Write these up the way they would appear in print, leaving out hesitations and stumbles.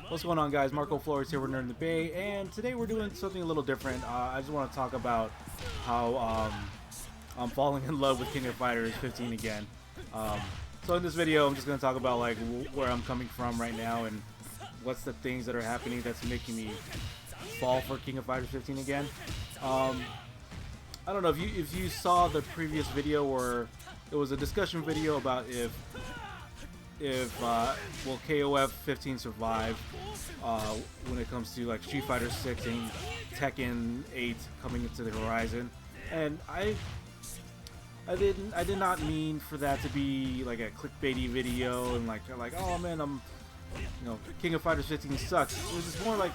What's going on, guys? Marco Flores here with Nerd in the Bay, and today we're doing something a little different. I just want to talk about how I'm falling in love with King of Fighters 15 again. So in this video, I'm just going to talk about like where I'm coming from right now and what's the things that are happening that's making me fall for King of Fighters 15 again. I don't know if you saw the previous video where it was a discussion video about if will KoF 15 survive when it comes to like Street Fighter 6 and Tekken 8 coming into the horizon. And I did not mean for that to be like a clickbaity video and like oh man, King of Fighters 15 sucks. It was just more like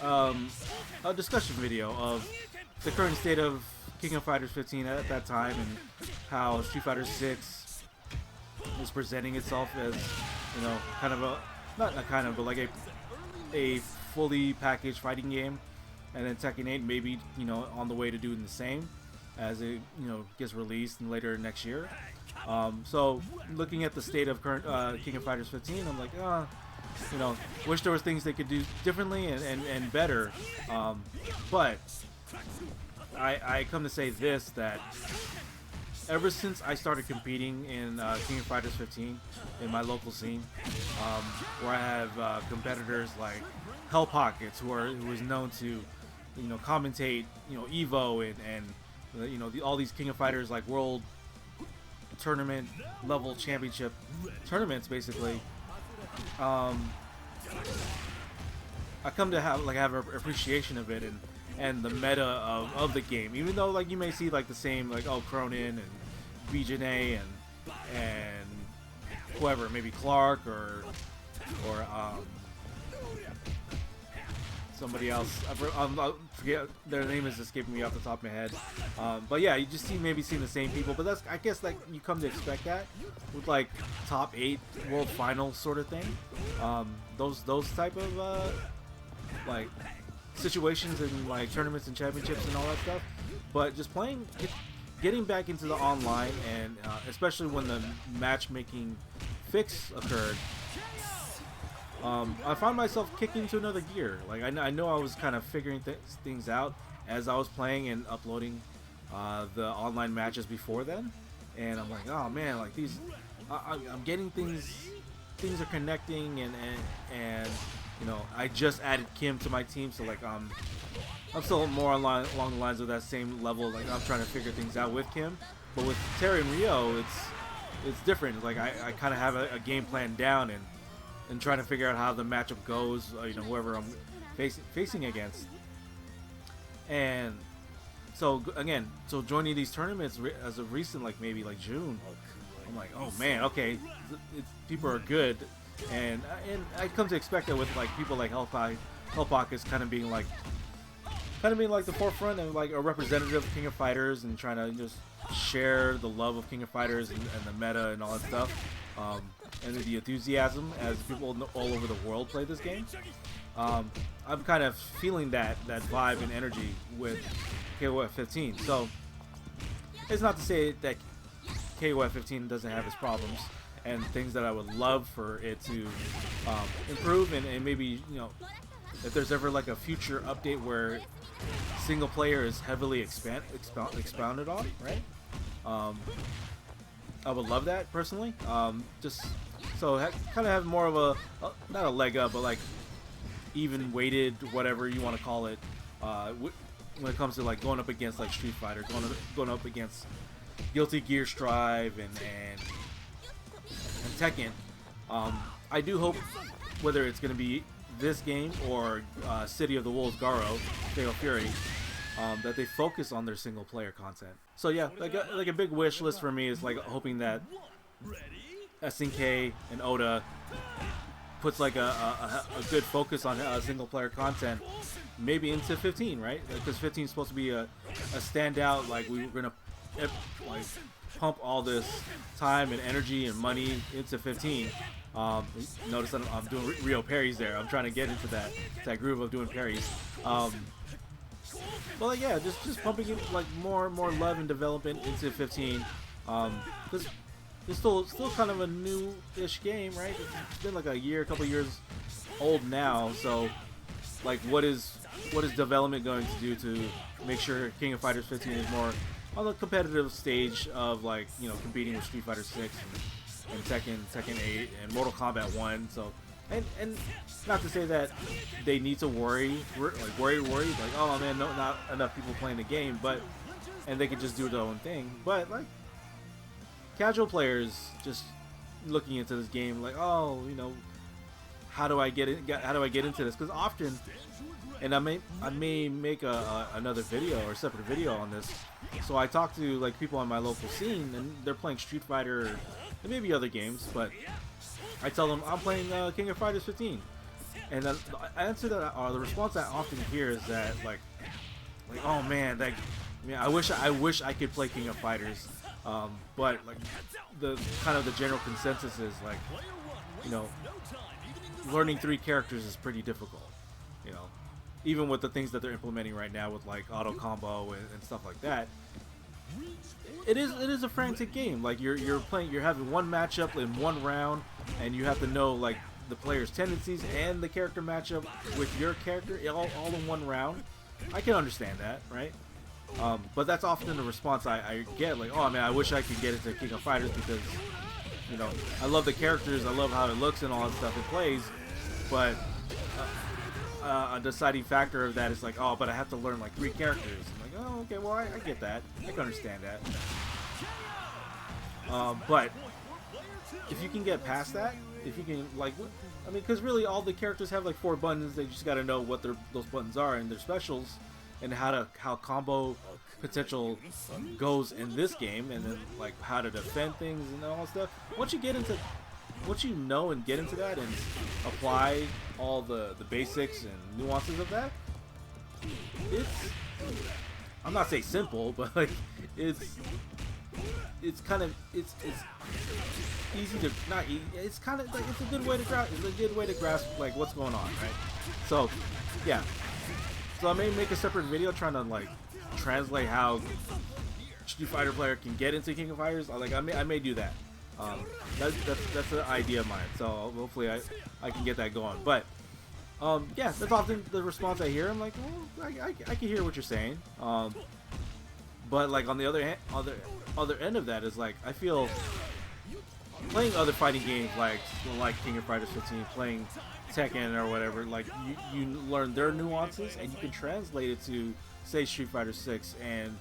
a discussion video of the current state of King of Fighters 15 at that time and how Street Fighter 6 is presenting itself as, kind of but like a fully packaged fighting game, and then Tekken 8 maybe, on the way to doing the same as it, gets released later next year. So looking at the state of current King of Fighters 15, I'm like, wish there was things they could do differently and better. But I come to say this, that ever since I started competing in King of Fighters 15 in my local scene, where I have competitors like Hell Pockets, who is known to, commentate, Evo and all these King of Fighters like world tournament level championship tournaments, basically. I come to have an appreciation of it and the meta of the game, even though like you may see like the same like Cronin and BJNA and whoever, maybe Clark or somebody else. I forget, their name is escaping me off the top of my head. But yeah, you just maybe seeing the same people. But that's, I guess, like you come to expect that with like top 8 world finals sort of thing. Those type of like situations and like tournaments and championships and all that stuff. But just getting back into the online, and especially when the matchmaking fix occurred, I found myself kicking to another gear. Like I know I was kind of figuring things out as I was playing and uploading the online matches before then, and I'm like, oh man, like these, I'm getting things are connecting, and I just added Kim to my team, so like I'm still more along the lines of that same level. Like I'm trying to figure things out with Kim, but with Terry and Rio, it's different. It's like I kind of have a game plan down and trying to figure out how the matchup goes. Whoever I'm facing against, and so again, joining these tournaments as of recent, like maybe like June, I'm like, oh man, okay, people are good, and I come to expect that with like people like Hellpockets kind of being like the forefront and like a representative of King of Fighters and trying to just share the love of King of Fighters and the meta and all that stuff, and the enthusiasm as people all over the world play this game. I'm kind of feeling that vibe and energy with KoF 15. So it's not to say that KoF 15 doesn't have its problems and things that I would love for it to improve, and maybe if there's ever like a future update where single player is heavily expounded on, right? I would love that personally. Just so kind of have more of a not a leg up, but like even weighted, whatever you want to call it, when it comes to like going up against like Street Fighter, going up against Guilty Gear Strive and Tekken. I do hope, whether it's going to be this game or City of the Wolves Garo, Fatal Fury, that they focus on their single player content. So yeah, like a big wish list for me is like hoping that SNK and Oda puts like a good focus on single player content, maybe into 15, right? Because 15 is supposed to be a standout. Like we're gonna like pump all this time and energy and money into 15. Notice that I'm doing Rio parries there. I'm trying to get into that groove of doing parries. But like, yeah, just pumping in like more love and development into 15. Because still kind of a new-ish game, right? It's been like a year, a couple years old now. So, like, what is development going to do to make sure King of Fighters 15 is more on the competitive stage of, like, you know, competing with Street Fighter 6 and Tekken 8 and Mortal Kombat 1. So, and not to say that they need to worry, like oh man, no, not enough people playing the game, but and they could just do their own thing. But like casual players just looking into this game, like, oh, you know, how do I get into this? Because often, and I may make another video or a separate video on this. So I talk to like people on my local scene, and they're playing Street Fighter and maybe other games, but I tell them I'm playing King of Fighters 15, and the answer that the response I often hear is that like oh man, like, I wish I could play King of Fighters, but like the kind of the general consensus is like, you know, learning 3 characters is pretty difficult, you know, even with the things that they're implementing right now with like auto combo and stuff like that. It is a frantic game. Like you're having one matchup in one round, and you have to know like the player's tendencies and the character matchup with your character all in one round. I can understand that, right? But that's often the response I get, like, oh man, I wish I could get into King of Fighters because, you know, I love the characters, I love how it looks and all that stuff it plays, but a deciding factor of that is like, oh, but I have to learn like 3 characters. I'm like, oh, okay, well, I get that. I can understand that. But if you can get past that, if you can, like, I mean, because really all the characters have like 4 buttons. They just got to know what those buttons are and their specials, and how combo potential goes in this game, and then like how to defend things and all that stuff. Once you know and get into that and apply all the basics and nuances of that, I'm not saying simple, but like it's kind of it's easy to not easy, it's kind of like it's a good way to grasp like what's going on, right? So yeah, so I may make a separate video trying to like translate how Street Fighter player can get into King of Fighters. Like I may do that. That's an idea of mine. So hopefully I can get that going. But yeah, that's often the response I hear. I'm like, well, I can hear what you're saying. But like on the other end of that is like, I feel playing other fighting games like King of Fighters 15, playing Tekken or whatever, like you learn their nuances and you can translate it to say Street Fighter 6, and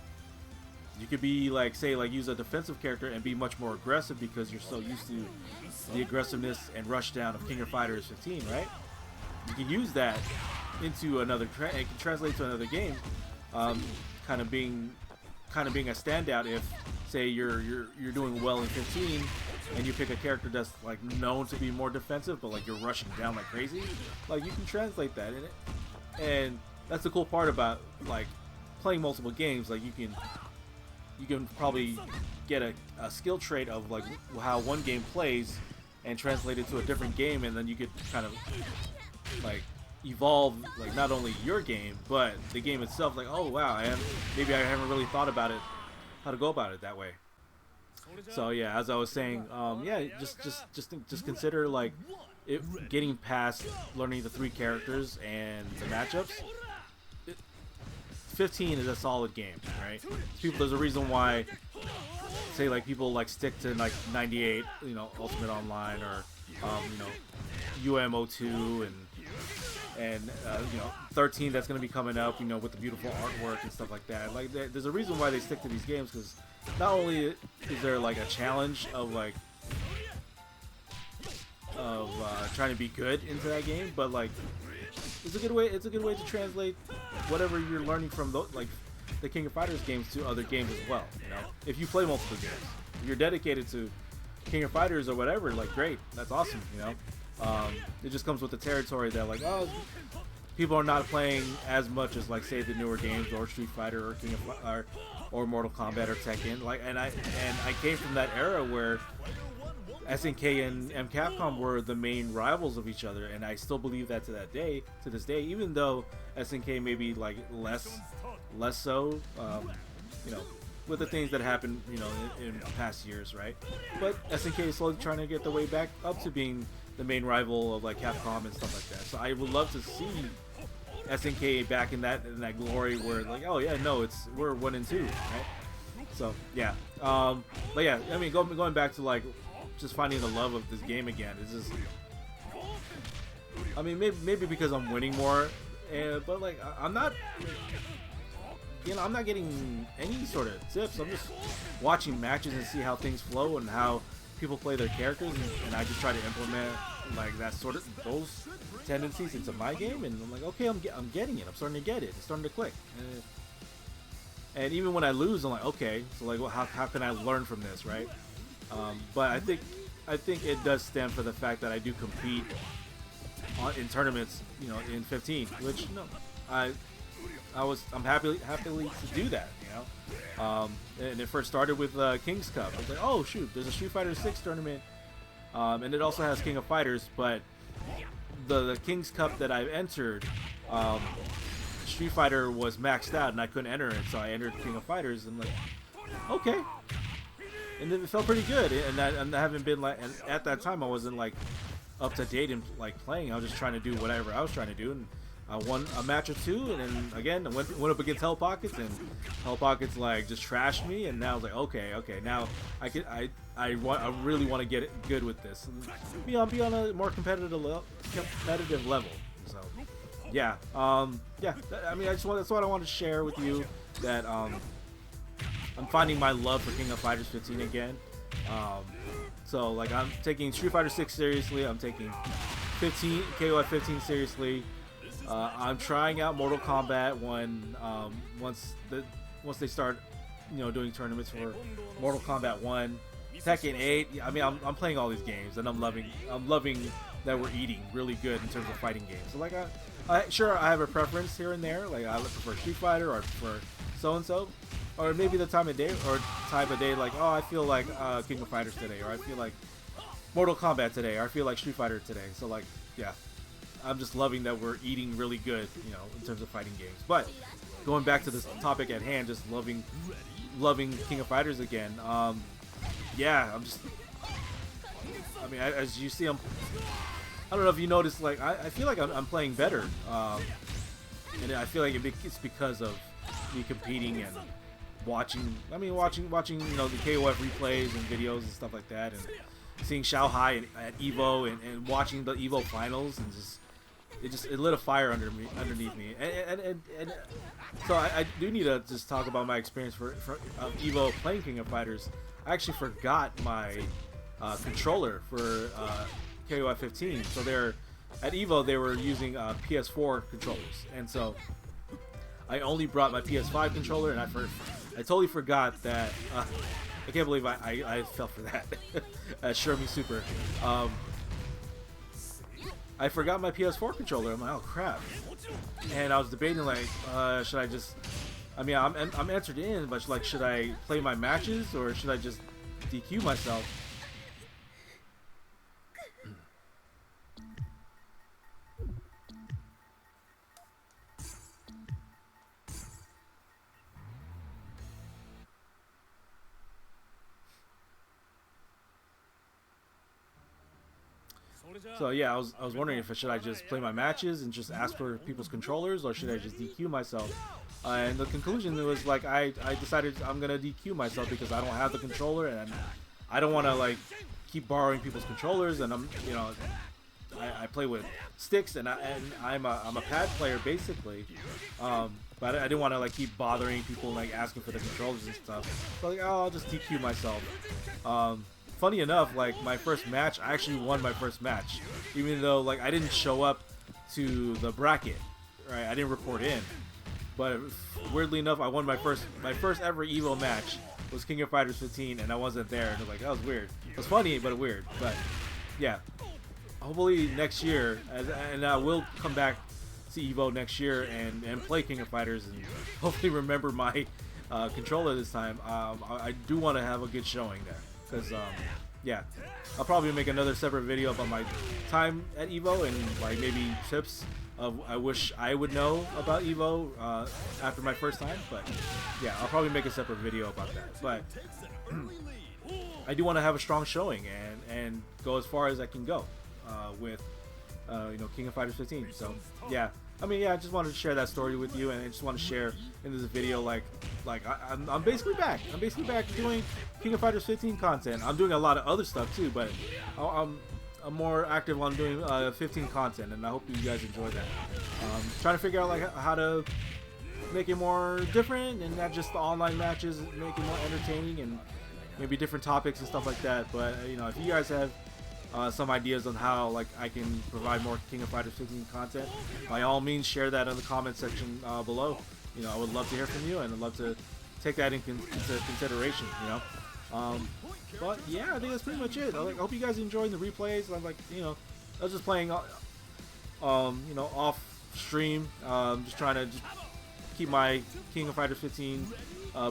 you could be like, say, like use a defensive character and be much more aggressive because you're so used to the aggressiveness and rush down of King of Fighters 15, right? You can use that into another it can translate to another game, kind of being a standout. If say you're doing well in 15 and you pick a character that's like known to be more defensive, but like you're rushing down like crazy, like you can translate that in it. And that's the cool part about like playing multiple games. Like you can probably get a skill trait of like how one game plays and translate it to a different game, and then you could kind of like evolve like not only your game but the game itself. Like, oh wow, maybe I haven't really thought about it, how to go about it that way. So yeah, as I was saying, yeah, just consider like getting past learning the 3 characters and the matchups. 15 is a solid game, right? There's a reason why, say, like people like stick to like 98, you know, Ultimate Online, or you know, UMO2 and you know, 13 that's going to be coming up, you know, with the beautiful artwork and stuff like that. Like there's a reason why they stick to these games, because not only is there like a challenge of like trying to be good into that game, but like it's a good way to translate whatever you're learning from like the King of Fighters games to other games as well. You know, if you play multiple games, if you're dedicated to King of Fighters or whatever, like great, that's awesome. You know, it just comes with the territory that like, oh, people are not playing as much as like say the newer games or Street Fighter or King of or Mortal Kombat or Tekken. Like, and I came from that era where SNK and Capcom were the main rivals of each other, and I still believe that to this day, even though SNK may be like less so, you know, with the things that happened, you know, in past years, right? But SNK is slowly trying to get the way back up to being the main rival of like Capcom and stuff like that. So I would love to see SNK back in that glory where like, oh yeah, no, we're 1 and 2, right? So yeah, but yeah, I mean, going back to like just finding the love of this game again is just, I mean, maybe because I'm winning more, but like I'm not, you know, I'm not getting any sort of tips. I'm just watching matches and see how things flow and how people play their characters, and I just try to implement like that sort of those tendencies into my game, and I'm like, okay, I'm getting it. I'm starting to get it. It's starting to click. And even when I lose, I'm like, okay, so like, well, how can I learn from this, right? But I think it does stem for the fact that I do compete in tournaments, you know, in 15, which, you know, I'm happily to do that, you know. And it first started with King's Cup. I was like, oh shoot, there's a Street Fighter 6 tournament, and it also has King of Fighters, but the King's Cup that I've entered, Street Fighter was maxed out and I couldn't enter it, so I entered King of Fighters, and like, okay, and it felt pretty good. And I haven't been like, and at that time I wasn't like up to date in like playing. I was just trying to do whatever I was trying to do, and I won a match or two, and then again I went up against Hell Pockets, and Hell Pockets like just trashed me, and now I was like, okay, now I really want to get it good with this, and be on a more competitive level. So yeah, yeah. I mean, that's what I wanted to share with you, that I'm finding my love for King of Fighters 15 again. So like, I'm taking Street Fighter 6 seriously. I'm taking KoF 15 seriously. I'm trying out Mortal Kombat 1 once they start, you know, doing tournaments for Mortal Kombat 1, Tekken 8. I mean, I'm playing all these games, and I'm loving that we're eating really good in terms of fighting games. So like, sure, I have a preference here and there. Like, I prefer Street Fighter or prefer so and so, or maybe the time of day like, oh, I feel like King of Fighters today, or I feel like Mortal Kombat today, or I feel like Street Fighter today. So like, yeah. I'm just loving that we're eating really good, you know, in terms of fighting games. But going back to this topic at hand, just loving King of Fighters again. Yeah, I mean, as you see, I don't know if you noticed, like, I feel like I'm playing better, and I feel like it's because of me competing and watching, you know, the KOF replays and videos and stuff like that, and seeing Xiao Hai at Evo, and watching the Evo finals, and it lit a fire underneath me, and so I do need to just talk about my experience for Evo playing King of Fighters. I actually forgot my controller for KoF 15. So at Evo they were using PS4 controllers, and so I only brought my PS5 controller, and I totally forgot that. I can't believe I fell for that. Sure Me Super. I forgot my PS4 controller. I'm like, oh crap. And I was debating, like, should I just, I mean, I'm entered in, but like, should I play my matches, or should I just DQ myself? So yeah, I was wondering if should I just play my matches and just ask for people's controllers, or should I just DQ myself? And the conclusion was like, I decided I'm gonna DQ myself because I don't have the controller, and I don't want to like keep borrowing people's controllers, and I'm, you know, I play with sticks, and I'm a pad player basically, but I didn't want to like keep bothering people, like asking for the controllers and stuff. So like, oh, I'll just DQ myself. Funny enough, like my first match, I actually won my first match, even though like I didn't show up to the bracket, right? I didn't report in, but weirdly enough, I won my first ever Evo match. Was King of Fighters 15, and I wasn't there, and it was like, that was weird. It was funny, but weird. But yeah, hopefully next year, and I will come back to Evo next year and play King of Fighters, and hopefully remember my controller this time. I do want to have a good showing there. Because, yeah, I'll probably make another separate video about my time at Evo and, like, maybe tips I wish I would know about Evo after my first time, but yeah, I'll probably make a separate video about that. But I do want to have a strong showing and go as far as I can go with you know, King of Fighters 15. So yeah, I mean, yeah, I just wanted to share that story with you, and I just want to share in this video like I'm basically back. I'm basically back doing King of Fighters 15 content. I'm doing a lot of other stuff too, but I'm more active on doing 15 content, and I hope you guys enjoy that. Trying to figure out like how to make it more different and not just the online matches, make it more entertaining and maybe different topics and stuff like that. But you know, if you guys have some ideas on how like I can provide more King of Fighters 15 content, by all means share that in the comment section below. You know, I would love to hear from you, and I'd love to take that into consideration, you know. But yeah, I think that's pretty much it. I hope you guys enjoying the replays. I'm like, you know, I was just playing you know, off stream, just trying to keep my King of Fighters 15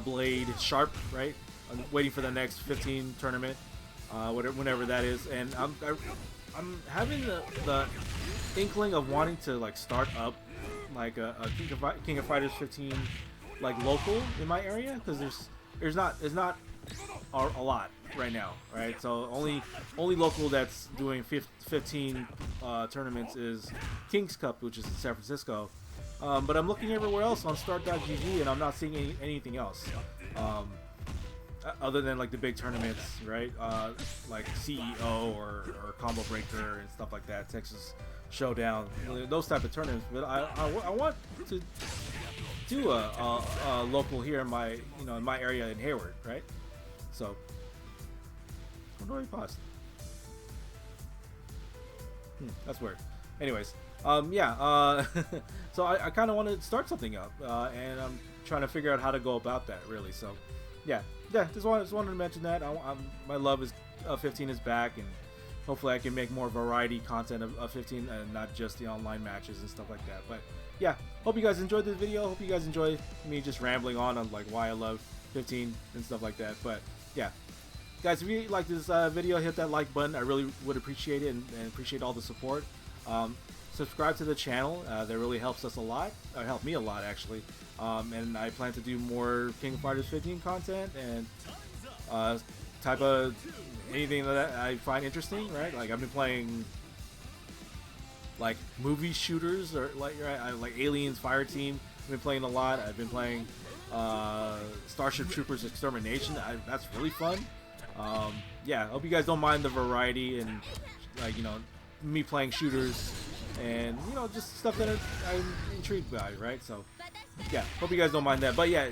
blade sharp, right? I'm waiting for the next 15 tournament, whenever that is, and I'm having the inkling of wanting to like start up like a King of Fighters 15 like local in my area, because there's not a lot right now, right? So only local that's doing 15 tournaments is King's Cup, which is in San Francisco. But I'm looking everywhere else on start.gg, and I'm not seeing anything else other than like the big tournaments, right? Like CEO or Combo Breaker and stuff like that, Texas Showdown, those type of tournaments. But I want to do a local here in my, you know, in my area in Hayward, right? So what do I paused? That's weird. Anyways, yeah. So I kind of want to start something up, and I'm trying to figure out how to go about that, really. So yeah, just wanted to mention that my love is 15 is back, and hopefully I can make more variety content of 15 and not just the online matches and stuff like that. But yeah, hope you guys enjoyed this video. Hope you guys enjoy me just rambling on like why I love 15 and stuff like that. But yeah, guys, if you like this video, hit that like button. I really would appreciate it, and appreciate all the support. Subscribe to the channel. That really helps us a lot. Helped me a lot, actually. And I plan to do more King of Fighters 15 content and type of anything that I find interesting, right? Like I've been playing like movie shooters, or like Aliens Fireteam. I've been playing a lot. I've been playing Starship Troopers Extermination. That's really fun. Yeah, I hope you guys don't mind the variety and like, you know, me playing shooters and, you know, just stuff that I'm intrigued by, right? So yeah, hope you guys don't mind that. But yeah,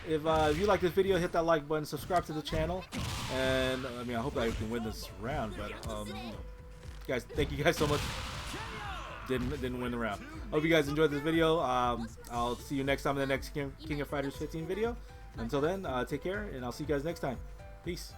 if you like this video, hit that like button, subscribe to the channel, and I mean, I hope I can win this round. But you know, guys, thank you guys so much. Didn't win the round. Hope you guys enjoyed this video. I'll see you next time in the next King of Fighters 15 video. Until then, take care, and I'll see you guys next time. Peace.